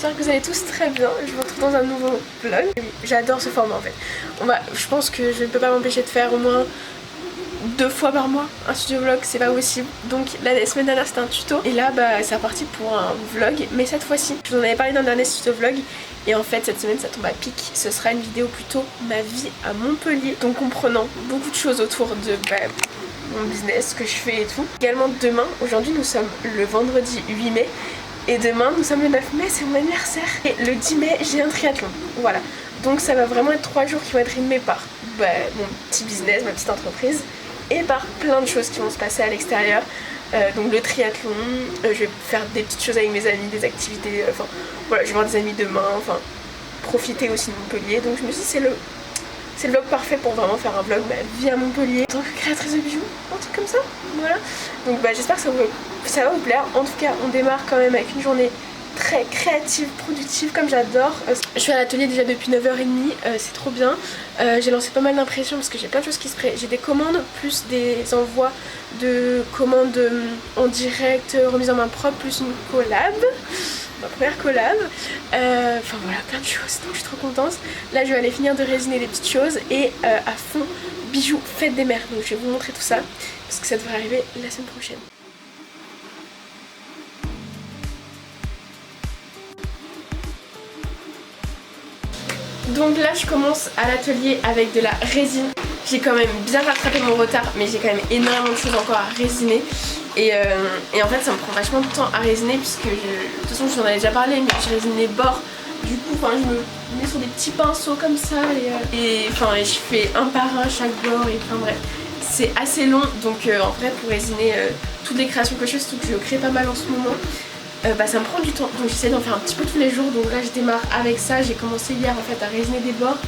j'espère que vous allez tous très bien. Je vous retrouve dans un nouveau vlog. J'adore ce format en fait. Je pense que je ne peux pas m'empêcher de faire au moins 2 fois par mois un studio vlog, c'est pas possible. Donc la semaine dernière c'était un tuto et là c'est reparti pour un vlog, mais cette fois-ci je vous en avais parlé dans le dernier tuto vlog et en fait cette semaine ça tombe à pic. Ce sera une vidéo plutôt ma vie à Montpellier, donc comprenant beaucoup de choses autour de mon business, ce que je fais et tout. Également demain, aujourd'hui nous sommes le vendredi 8 mai et demain nous sommes le 9 mai, c'est mon anniversaire. Et le 10 mai j'ai un triathlon, voilà. Donc ça va vraiment être 3 jours qui vont être rythmés par mon petit business, ma petite entreprise et par plein de choses qui vont se passer à l'extérieur. Donc le triathlon, je vais faire des petites choses avec mes amis, des activités, voilà, je vais voir des amis demain, profiter aussi de Montpellier. Donc je me suis dit c'est le vlog parfait pour vraiment faire un vlog vie à Montpellier en tant que créatrice de bijoux, un truc comme ça, voilà. Donc j'espère que ça va vous plaire. En tout cas on démarre quand même avec une journée très créative, productive comme j'adore. Je suis à l'atelier déjà depuis 9h30, c'est trop bien. J'ai lancé pas mal d'impressions parce que j'ai plein de choses qui se prêtent. J'ai des commandes plus des envois de commandes en direct, remise en main propre, plus une collab. Ma première collab. Voilà, plein de choses, donc je suis trop contente. Là je vais aller finir de résiner des petites choses et à fond bijoux fête des mères. Donc je vais vous montrer tout ça parce que ça devrait arriver la semaine prochaine. Donc là je commence à l'atelier avec de la résine. J'ai quand même bien rattrapé mon retard, mais j'ai quand même énormément de choses encore à résiner. Et en fait ça me prend vachement de temps à résiner puisque de toute façon je vous en avais déjà parlé, mais je résine les bords. Du coup je me mets sur des petits pinceaux comme ça et je fais un par un chaque bord et bref. C'est assez long, donc en vrai pour résiner toutes les créations que je fais, surtout que je crée pas mal en ce moment, ça me prend du temps, donc j'essaie d'en faire un petit peu tous les jours. Donc là je démarre avec ça, j'ai commencé hier en fait à résiner des bords,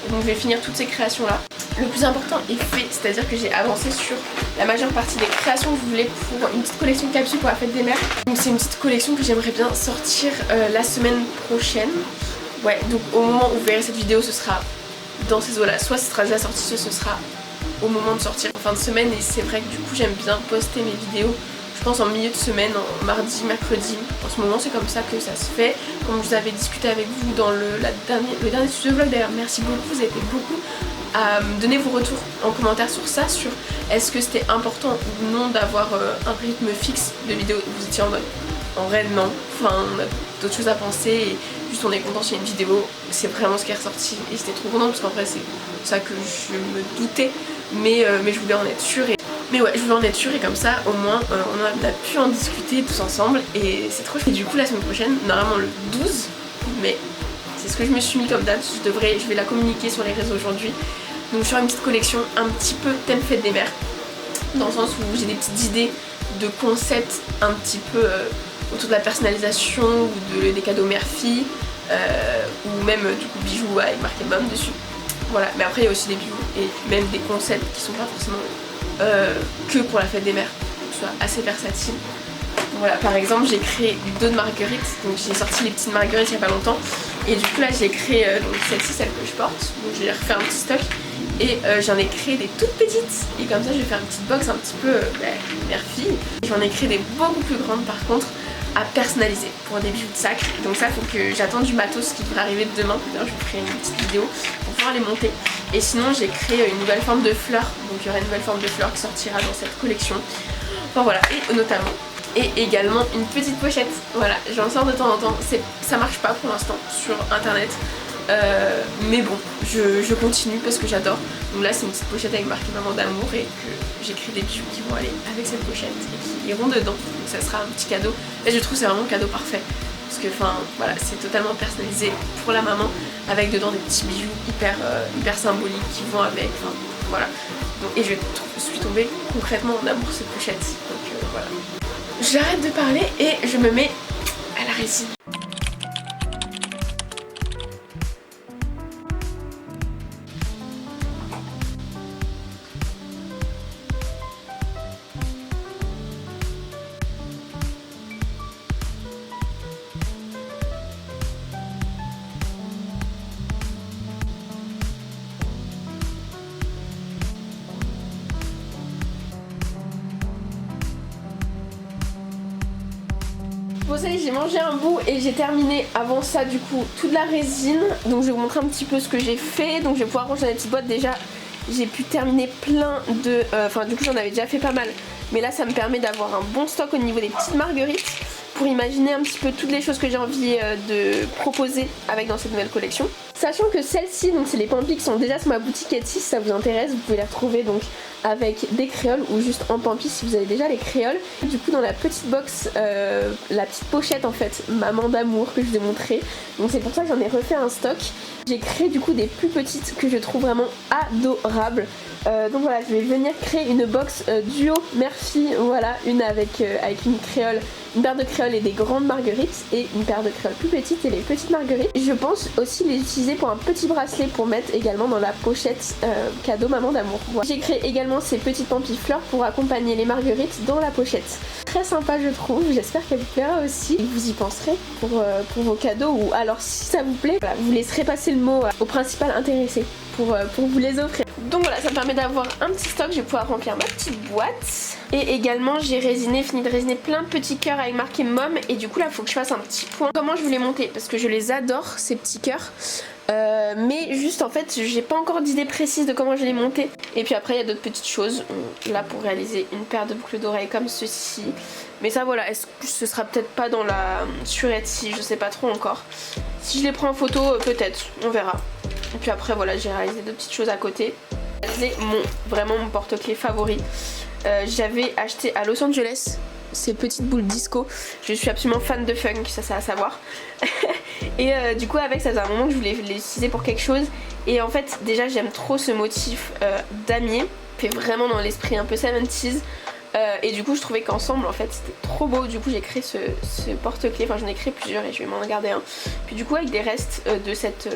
donc je vais finir toutes ces créations là. Le plus important est fait, c'est-à-dire que j'ai avancé sur la majeure partie des créations que je voulais pour une petite collection de capsules pour la fête des mères. Donc c'est une petite collection que j'aimerais bien sortir la semaine prochaine. Ouais, donc au moment où vous verrez cette vidéo ce sera dans ces eaux là, soit ce sera déjà sorti, soit ce sera au moment de sortir en fin de semaine. Et c'est vrai que du coup j'aime bien poster mes vidéos, je pense en milieu de semaine, en mardi, mercredi. En ce moment c'est comme ça que ça se fait. Comme je vous avais discuté avec vous dans le dernier studio vlog d'ailleurs, merci beaucoup, vous avez été beaucoup à me donner vos retours en commentaire sur ça, sur est-ce que c'était important ou non d'avoir un rythme fixe de vidéo. Vous étiez en mode en vrai non, on a d'autres choses à penser et juste on est content s'il y a une vidéo, c'est vraiment ce qui est ressorti et j'étais trop contente parce qu'en vrai c'est ça que je me doutais, mais je voulais en être sûre. Mais ouais, je voulais en être sûre et comme ça au moins on a pu en discuter tous ensemble et c'est trop chouette. Et du coup la semaine prochaine, normalement le 12 mai, c'est ce que je me suis mis comme date, je vais la communiquer sur les réseaux aujourd'hui. Donc je vais faire une petite collection un petit peu thème fête des mères, dans le sens où j'ai des petites idées de concepts un petit peu autour de la personnalisation ou des cadeaux mère-fille, ou même du coup bijoux avec marqué MOM dessus. Voilà, mais après il y a aussi des bijoux et même des concepts qui sont pas forcément que pour la fête des mères, que ce soit assez versatile. Voilà, par exemple j'ai créé d'autres marguerites, donc j'ai sorti les petites marguerites il y a pas longtemps et du coup là j'ai créé donc celle-ci, celle que je porte, donc je vais refaire un petit stock et j'en ai créé des toutes petites et comme ça je vais faire une petite box un petit peu mère-fille. J'en ai créé des beaucoup plus grandes par contre à personnaliser pour des bijoux de sac, donc ça faut que j'attende du matos qui devrait arriver demain. D'ailleurs je vous ferai une petite vidéo pour pouvoir les monter. Et sinon j'ai créé une nouvelle forme de fleur, donc il y aura une nouvelle forme de fleur qui sortira dans cette collection. Enfin voilà, et notamment et également une petite pochette. Voilà, j'en sors de temps en temps, ça marche pas pour l'instant sur internet, mais bon, je continue parce que j'adore. Donc là c'est une petite pochette avec marqué maman d'amour et que j'écris des bijoux qui vont aller avec cette pochette et qui iront dedans, donc ça sera un petit cadeau. Et je trouve que c'est vraiment un cadeau parfait parce que voilà, c'est totalement personnalisé pour la maman avec dedans des petits bijoux hyper symboliques qui vont avec, voilà. Donc, et je suis tombée concrètement en amour cette pochette, donc voilà. J'arrête de parler et je me mets à la résine. Bon ça y est, j'ai mangé un bout et j'ai terminé avant ça du coup toute la résine. Donc je vais vous montrer un petit peu ce que j'ai fait. Donc je vais pouvoir ranger dans les petites boîtes. Déjà j'ai pu terminer plein de... Enfin du coup j'en avais déjà fait pas mal. Mais là ça me permet d'avoir un bon stock au niveau des petites marguerites. Pour imaginer un petit peu toutes les choses que j'ai envie de proposer avec dans cette nouvelle collection. Sachant que celles-ci, donc c'est les Pampi qui sont déjà sur ma boutique Etsy, si ça vous intéresse, vous pouvez les retrouver donc avec des créoles ou juste en Pampi si vous avez déjà les créoles. Du coup dans la petite box, la petite pochette en fait, maman d'amour que je vous ai montré. Donc c'est pour ça que j'en ai refait un stock. J'ai créé du coup des plus petites que je trouve vraiment adorables. Donc voilà, je vais venir créer une box duo mère-fille, voilà, une avec une créole, une paire de créoles et des grandes marguerites et une paire de créoles plus petites et les petites marguerites. Je pense aussi les utiliser pour un petit bracelet pour mettre également dans la pochette cadeau maman d'amour. Voilà. J'ai créé également ces petites pampifleurs pour accompagner les marguerites dans la pochette. Très sympa je trouve, j'espère qu'elle vous plaira aussi. Vous y penserez pour vos cadeaux ou alors si ça vous plaît, voilà, vous laisserez passer le mot au principal intéressé pour vous les offrir. Donc voilà, ça me permet d'avoir un petit stock, je vais pouvoir remplir ma petite boîte. Et également j'ai fini de résiner plein de petits cœurs avec marqué mom. Et du coup là il faut que je fasse un petit point. Comment je voulais monter parce que je les adore ces petits cœurs. Mais juste en fait j'ai pas encore d'idée précise de comment je vais les monter. Et puis après il y a d'autres petites choses. Là pour réaliser une paire de boucles d'oreilles comme ceci. Mais ça voilà, est-ce que ce sera peut-être pas sur Etsy, je sais pas trop encore. Si je les prends en photo peut-être, on verra. Et puis après voilà, j'ai réalisé deux petites choses à côté. J'ai vraiment mon porte-clés favori. J'avais acheté à Los Angeles ces petites boules disco. Je suis absolument fan de funk, ça c'est à savoir. Et du coup avec ça faisait un moment que je voulais les utiliser pour quelque chose. Et en fait déjà j'aime trop ce motif damier. Fait vraiment dans l'esprit un peu 70s. Et du coup je trouvais qu'ensemble en fait c'était trop beau. Du coup j'ai créé ce porte-clés. Enfin j'en ai créé plusieurs et je vais m'en garder un. Puis du coup avec des restes de cette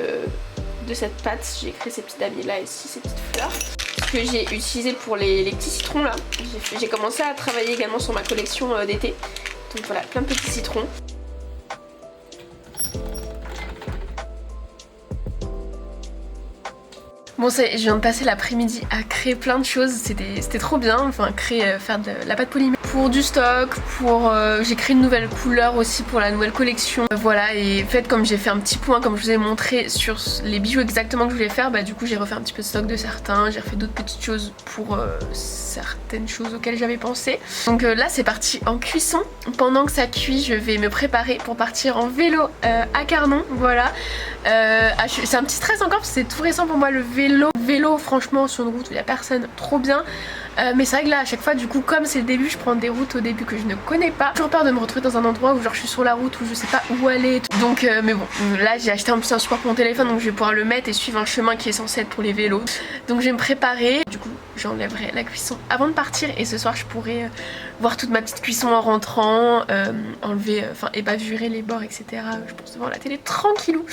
pâte j'ai créé ces petits damiers là ici, ces petites fleurs que j'ai utilisé pour les petits citrons là. J'ai commencé à travailler également sur ma collection d'été. Donc voilà, plein de petits citrons. Bon je viens de passer l'après-midi à créer plein de choses, c'était trop bien, enfin faire de la pâte polymère pour du stock, j'ai créé une nouvelle couleur aussi pour la nouvelle collection, voilà. Et en fait comme j'ai fait un petit point comme je vous ai montré sur les bijoux exactement que je voulais faire, bah du coup j'ai refait un petit peu de stock de certains, j'ai refait d'autres petites choses pour certaines choses auxquelles j'avais pensé. Donc là c'est parti en cuisson, pendant que ça cuit je vais me préparer pour partir en vélo à Carnon, voilà. C'est un petit stress encore parce que c'est tout récent pour moi le vélo franchement sur une route où il n'y a personne, trop bien. Mais c'est vrai que là à chaque fois du coup comme c'est le début je prends des routes au début que je ne connais pas. J'ai toujours peur de me retrouver dans un endroit où genre je suis sur la route où je sais pas où aller et tout. Donc mais bon là j'ai acheté en plus un support pour mon téléphone donc je vais pouvoir le mettre et suivre un chemin qui est censé être pour les vélos. Donc je vais me préparer, du coup j'enlèverai la cuisson avant de partir et ce soir je pourrai voir toute ma petite cuisson en rentrant, enlever, ébavurer les bords etc. Je pense devant la télé tranquillou.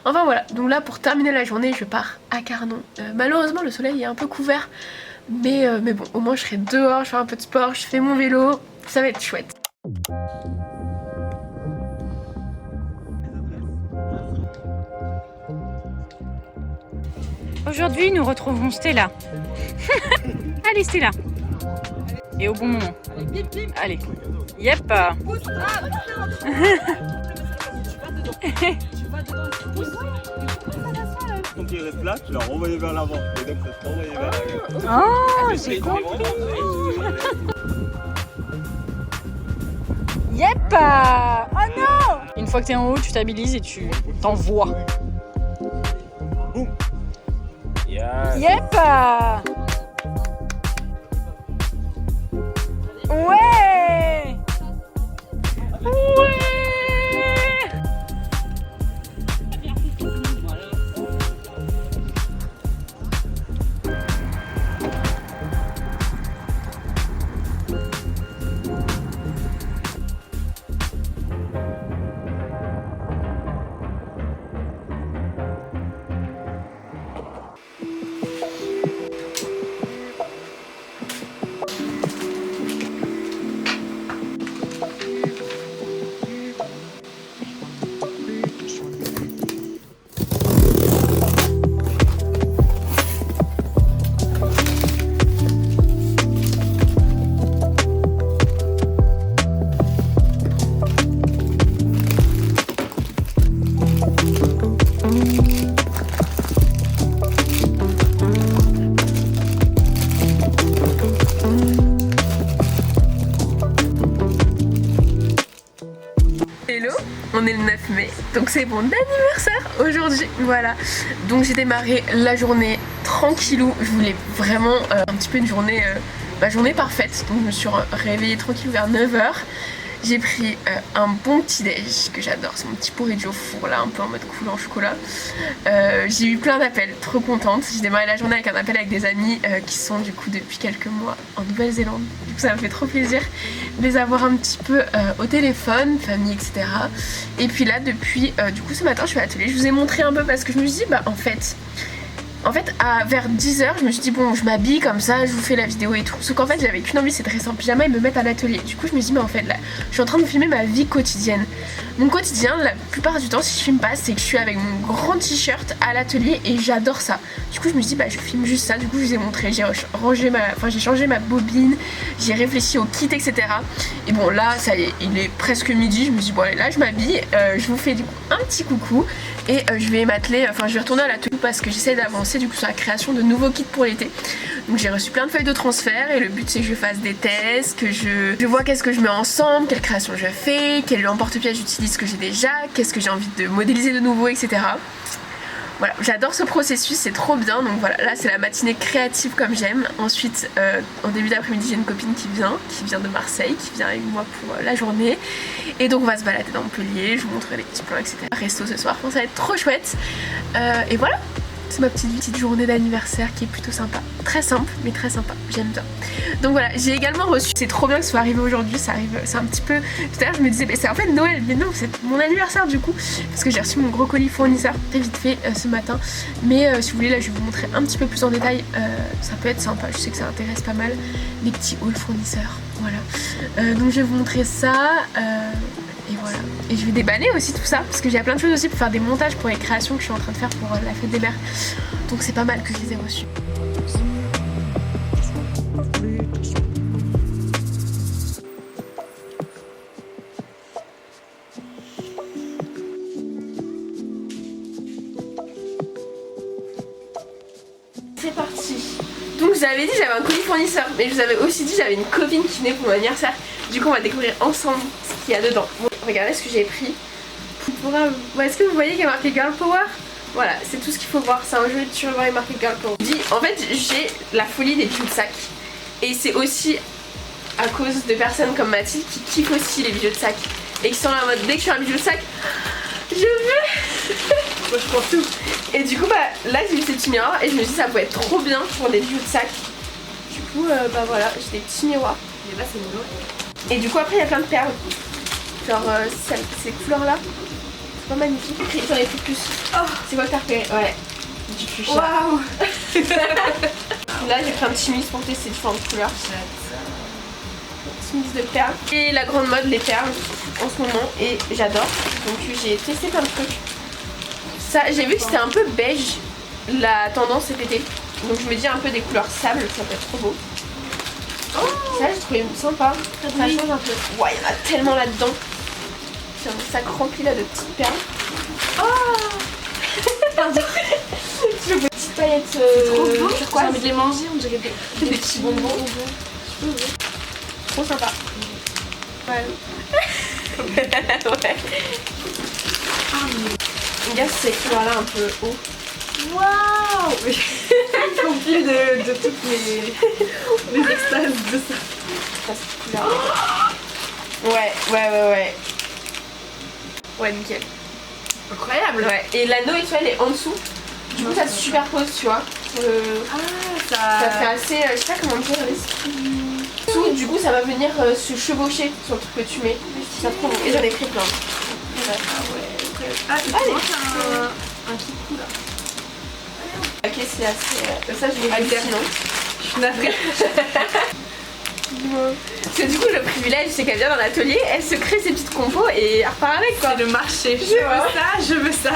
Enfin voilà, donc là pour terminer la journée je pars à Carnon. Malheureusement le soleil est un peu couvert. Mais bon, au moins je serai dehors, je fais un peu de sport, je fais mon vélo, ça va être chouette. Aujourd'hui, nous retrouvons Stella. Allez Stella. Et au bon moment. Allez. Yep. Quand il reste là, tu l'as renvoyé vers l'avant. Et donc ça se renvoyé vers l'arrière. Oh, j'ai compris. Yep. Oh non. Une fois que t'es en haut, tu stabilises et tu t'envoies. Boum. Yes. Yep. Ouais. Ouais. Donc c'est mon anniversaire aujourd'hui, voilà. Donc j'ai démarré la journée tranquillou. Je voulais vraiment un petit peu une journée, ma journée parfaite. Donc je me suis réveillée tranquille vers 9h. J'ai pris un bon petit déj que j'adore, c'est mon petit porridge au four là, un peu en mode coulant en chocolat. J'ai eu plein d'appels, trop contente. J'ai démarré la journée avec un appel avec des amis qui sont du coup depuis quelques mois en Nouvelle-Zélande. Du coup ça me fait trop plaisir de les avoir un petit peu au téléphone, famille etc. Et puis là depuis du coup ce matin je suis à l'atelier, je vous ai montré un peu parce que je me suis dit bah en fait vers 10h je me suis dit bon je m'habille comme ça, je vous fais la vidéo et tout. Sauf qu'en fait j'avais qu'une envie, c'est de rester en pyjama et me mettre à l'atelier. Du coup je me suis dit mais en fait là je suis en train de filmer ma vie quotidienne. Mon quotidien la plupart du temps si je filme pas c'est que je suis avec mon grand t-shirt à l'atelier et j'adore ça. Du coup je me suis dit bah je filme juste ça. Du coup je vous ai montré, j'ai changé ma bobine, j'ai réfléchi au kit etc. Et bon là ça y est, il est presque midi, je me suis dit bon allez là je m'habille, je vous fais du coup un petit coucou et je vais m'atteler, je vais retourner à l'atelier parce que j'essaie d'avancer du coup sur la création de nouveaux kits pour l'été. Donc j'ai reçu plein de feuilles de transfert et le but c'est que je fasse des tests, que je vois qu'est-ce que je mets ensemble, quelle création je fais, quel emporte-pièce j'utilise que j'ai déjà, qu'est-ce que j'ai envie de modéliser de nouveau etc. Voilà, j'adore ce processus, c'est trop bien. Donc voilà, là c'est la matinée créative comme j'aime. Ensuite, en début d'après-midi, j'ai une copine qui vient de Marseille, qui vient avec moi pour la journée. Et donc on va se balader dans Montpellier, je vous montrerai les petits plans, etc. Resto ce soir, ça va être trop chouette. Et voilà, c'est ma petite journée d'anniversaire qui est plutôt sympa. Très simple, mais très sympa, j'aime bien. Donc voilà, j'ai également reçu, c'est trop bien que ce soit arrivé aujourd'hui, ça arrive, c'est un petit peu... Tout à l'heure je me disais, mais c'est en fait Noël, mais non, c'est mon anniversaire du coup, parce que j'ai reçu mon gros colis fournisseur très vite fait ce matin. Mais si vous voulez, là je vais vous montrer un petit peu plus en détail, ça peut être sympa, je sais que ça intéresse pas mal les petits hauls fournisseurs, voilà. Donc je vais vous montrer ça, et voilà. Et je vais déballer aussi tout ça, parce que j'ai plein de choses aussi pour faire des montages pour les créations que je suis en train de faire pour la fête des mères. Donc c'est pas mal que je les ai reçus. C'est parti. Donc je vous avais dit j'avais un colis fournisseur, mais je vous avais aussi dit j'avais une copine qui venait pour mon anniversaire. Du coup on va découvrir ensemble ce qu'il y a dedans. Bon, regardez ce que j'ai pris. Est-ce que vous voyez qu'il y a marqué Girl Power? Voilà, c'est tout ce qu'il faut voir, c'est un jeu de turban marqué Girl Power. En fait j'ai la folie des bijoux de sac. Et c'est aussi à cause de personnes comme Mathilde qui kiffent aussi les bijoux de sac. Et qui sont là en mode dès que je suis un bijou de sac, je veux. Moi je prends tout. Et du coup bah là j'ai eu ces petits miroirs et je me suis dit ça pouvait être trop bien pour des bijoux de sac. Du coup bah voilà, j'ai des petits miroirs. Et là c'est mignon. Et du coup après il y a plein de perles. Genre ces couleurs là. C'est pas magnifique. J'en ai pris plus. Oh, c'est quoi que t'as repéré? Ouais. Du fuchsia. Waouh. Là j'ai pris un petit mix pour tester différentes couleurs. Un petit mix de perles. Et la grande mode les perles en ce moment et j'adore. Donc j'ai testé plein de trucs. Ça, j'ai vu que c'était un peu beige la tendance cet été. Donc je me dis un peu des couleurs sable, ça peut être trop beau. Oh, ça j'ai trouvé sympa. Ça change un peu. Ouais, il y en a tellement là-dedans. J'ai un sac rempli là de petites perles. Oh. Pardon. Je veux des petites paillettes j'ai envie de les manger, on dirait des petits bonbons. Trop sympa. Ouais. Ouais. Regarde ces couleurs là un peu haut. Waouh. Ils font plus de toutes les extases de ça. Ouais. Ouais, nickel. Incroyable. Ouais. Et l'anneau et tout, elle est en dessous. Du coup, ça se superpose, tu vois. Ça fait assez. Je sais pas comment dire. Dessous, du coup, ça va venir se chevaucher sur le truc que tu mets. Ça trop bon. Et j'en ai pris plein. Ah, il un kit cool là. Ok, c'est assez. Ça, je l'ai vu sinon. Je suis navrée. Parce que du coup, le privilège, c'est qu'elle vient dans l'atelier, elle se crée ses petites compos et elle repart avec quoi. C'est le marché. Je veux ça.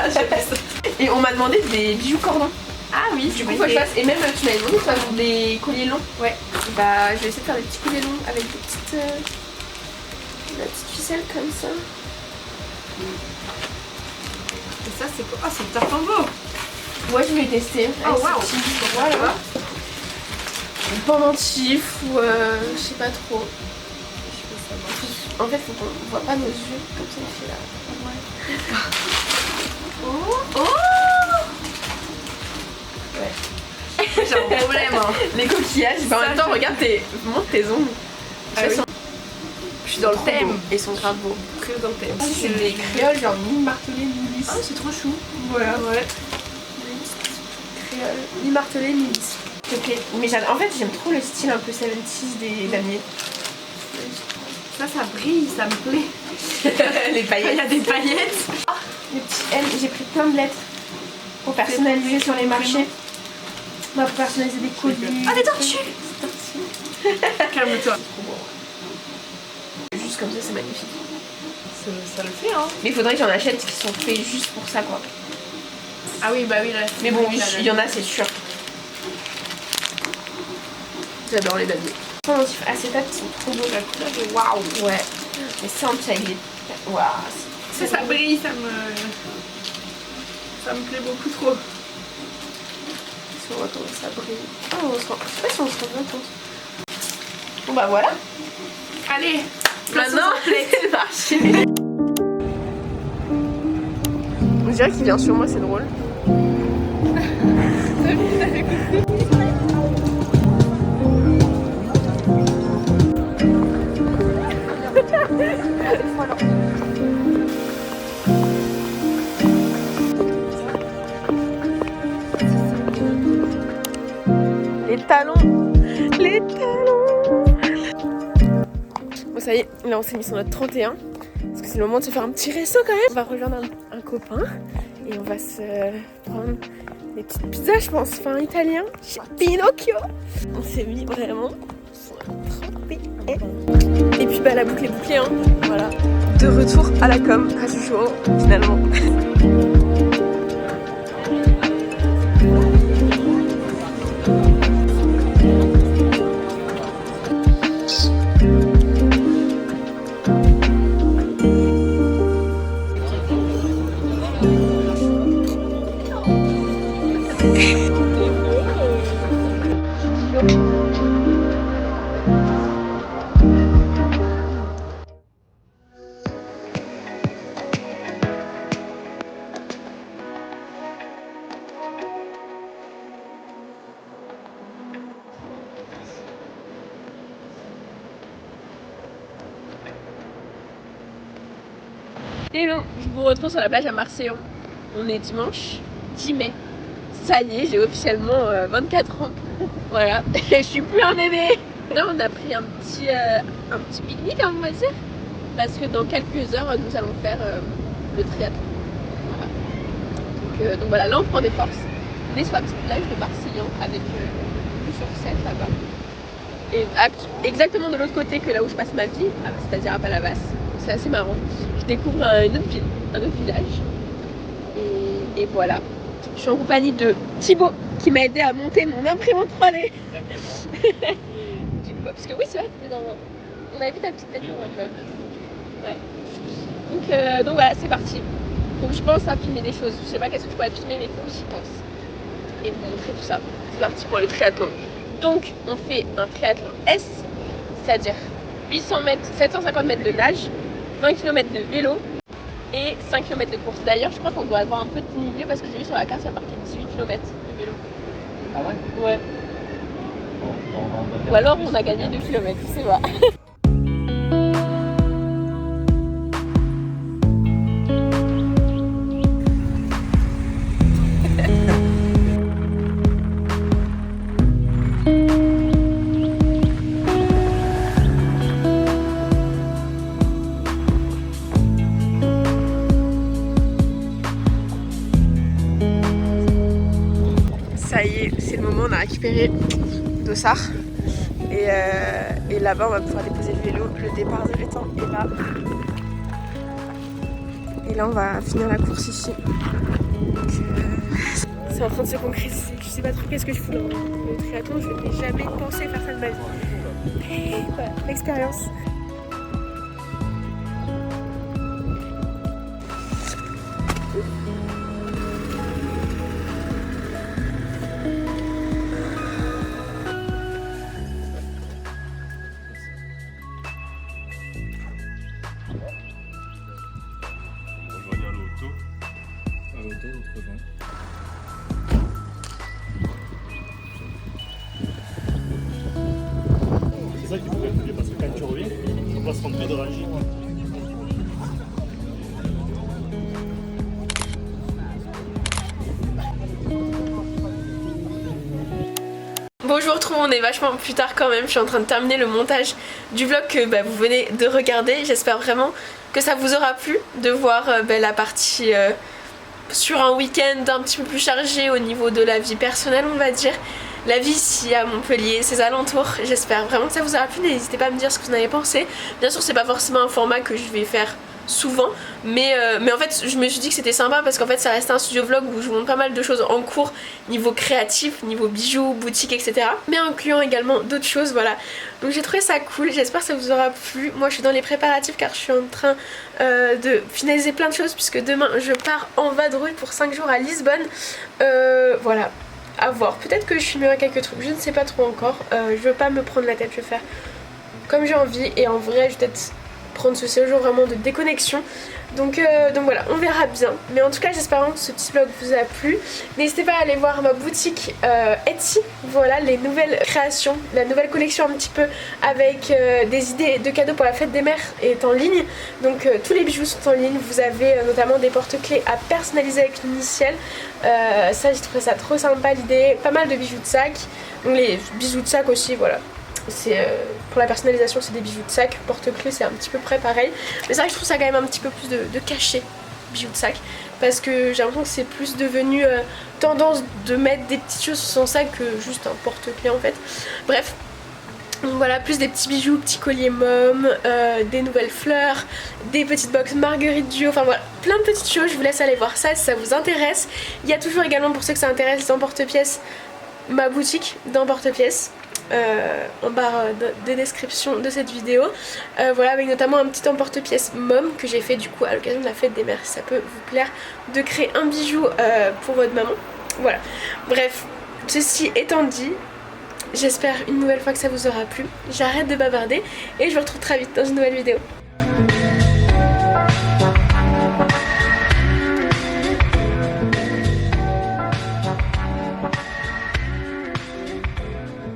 Et on m'a demandé des bijoux cordons. Ah oui, du coup, faut que je fasse. Et même, tu m'avais demandé de faire des colliers longs. Ouais. Bah, je vais essayer de faire des petits colliers longs avec des petites. La petite ficelle comme ça. Et ça, c'est quoi? Ah, c'est le tartambo. Ouais, je vais tester. Oh waouh. Voilà. Pendentif ou je sais pas trop. En fait, faut qu'on voit pas nos yeux comme ça il fait là. Ouais. Oh. Ouais. J'ai un problème. Hein. Les coquillages. Bah, en même temps, regarde montre tes ongles. Ah oui. Je suis dans le thème. Ils sont grave beaux. Très dans le thème. C'est des créoles, genre ni martelé ni lisse. Ah, c'est trop chou. Voilà. Ouais. Créole, ni martelé ni lisse. Mais en fait, j'aime trop le style un peu 70s des damiers. Ça brille, ça me plaît. Les paillettes. Il y a des paillettes. Ah, les petits L, j'ai pris plein de lettres pour personnaliser sur les marchés. Pour personnaliser des colis. Ah, des tortues. Calme-toi. Juste comme ça, c'est magnifique. Ça le fait, hein. Mais il faudrait que j'en achète qui sont faits juste pour ça, quoi. Ah oui, bah oui, là. Mais bon, il y en a, c'est sûr. J'adore les damiers. Les motifs acétate sont trop beaux. La couleur est waouh. Ouais. Mais ça, il est. Waouh. Ça brille, ça me plaît beaucoup trop. Si on voit comment ça brille. Oh, je sais pas si on se rend bien compte. Bon bah voilà. Allez, maintenant c'est le marché. On dirait qu'il vient sur moi, c'est drôle. Les talons. Bon ça y est, là on s'est mis sur notre 31 parce que c'est le moment de se faire un petit resto quand même. On va rejoindre un copain et on va se prendre des petites pizzas je pense, enfin italien chez Pinocchio. On s'est mis vraiment sur notre 31. Et puis bah la boucle est bouclée hein, voilà. De retour à la com, à ce jour finalement. Hello, je vous retrouve sur la plage à Marseille. On est dimanche 10 mai. Ça y est, j'ai officiellement 24 ans. Voilà, je suis plus un bébé. Là, on a pris un petit pique-nique, on va dire. Parce que dans quelques heures, nous allons faire le triathlon. Voilà. Donc voilà, là on prend des forces. On est sur la petite plage de Marseillan avec vue sur 7 là-bas. Et exactement de l'autre côté que là où je passe ma vie, c'est-à-dire à Palavas. C'est assez marrant. Je découvre une autre ville, un autre village. Et voilà. Je suis en compagnie de Thibaut qui m'a aidé à monter mon imprimante 3D. Parce que oui, c'est vrai, on avait vu ta petite tête sur un club. Ouais. Donc voilà, c'est parti. Donc je pense à filmer des choses. Je sais pas qu'est-ce que je pourrais filmer, mais faut que j'y pense. Et vous montrer tout ça. C'est parti pour le triathlon. Donc on fait un triathlon S, c'est-à-dire 800 mètres, 750 mètres de nage, 20 km de vélo et 5 km de course. D'ailleurs, je crois qu'on doit avoir un peu de milieu parce que j'ai vu sur la carte, il y a marqué 18 km de vélo. Ah ouais? Ouais. Ou alors on a gagné 2 km, je sais pas. Ça y est, c'est le moment, on a récupéré Dossard et là-bas on va pouvoir déposer le vélo, le départ de l'étang est là. Et là on va finir la course ici. Donc, c'est en train de se concrétiser, je sais pas trop qu'est-ce que je fous dans le triathlon, je n'ai jamais pensé faire ça de ma vie. Mais voilà, l'expérience. Bonjour, tout le monde, on est vachement plus tard quand même. Je suis en train de terminer le montage du vlog que vous venez de regarder. J'espère vraiment que ça vous aura plu de voir la partie sur un week-end un petit peu plus chargé au niveau de la vie personnelle, on va dire. La vie ici à Montpellier, ses alentours. J'espère vraiment que ça vous aura plu. N'hésitez pas à me dire ce que vous en avez pensé. Bien sûr, c'est pas forcément un format que je vais faire souvent, mais en fait je me suis dit que c'était sympa parce qu'en fait ça restait un studio vlog où je vous montre pas mal de choses en cours niveau créatif, niveau bijoux, boutique, etc. mais incluant également d'autres choses, voilà. Donc j'ai trouvé ça cool, j'espère que ça vous aura plu. Moi je suis dans les préparatifs car je suis en train de finaliser plein de choses puisque demain je pars en vadrouille pour 5 jours à Lisbonne. Voilà, à voir, peut-être que je filmerai quelques trucs, je ne sais pas trop encore. Je veux pas me prendre la tête, je vais faire comme j'ai envie et en vrai je vais peut-être prendre ce séjour vraiment de déconnexion. Donc voilà, on verra bien. Mais en tout cas j'espère vraiment que ce petit vlog vous a plu. N'hésitez pas à aller voir ma boutique Etsy. Voilà les nouvelles créations, la nouvelle collection un petit peu avec des idées de cadeaux pour la fête des mères est en ligne. Donc tous les bijoux sont en ligne. Vous avez notamment des porte-clés à personnaliser avec l'initiale. Ça j'ai trouvé ça trop sympa l'idée. Pas mal de bijoux de sac. Donc les bijoux de sac aussi, voilà. C'est pour la personnalisation, c'est des bijoux de sac. Porte-clés c'est un petit peu près pareil, mais c'est vrai que je trouve ça quand même un petit peu plus de cachet, bijoux de sac, parce que j'ai l'impression que c'est plus devenu tendance de mettre des petites choses sur son sac que juste un porte-clés en fait. Bref, donc voilà, plus des petits bijoux, petits colliers mômes, des nouvelles fleurs, des petites box Marguerite Duo, enfin voilà, plein de petites choses. Je vous laisse aller voir ça si ça vous intéresse. Il y a toujours également, pour ceux que ça intéresse, dans porte-pièces, ma boutique dans porte-pièces. En barre de description de cette vidéo, voilà, avec notamment un petit emporte-pièce mom que j'ai fait du coup à l'occasion de la fête des mères, si ça peut vous plaire de créer un bijou pour votre maman. Voilà, bref, ceci étant dit, j'espère une nouvelle fois que ça vous aura plu. J'arrête de bavarder et je vous retrouve très vite dans une nouvelle vidéo.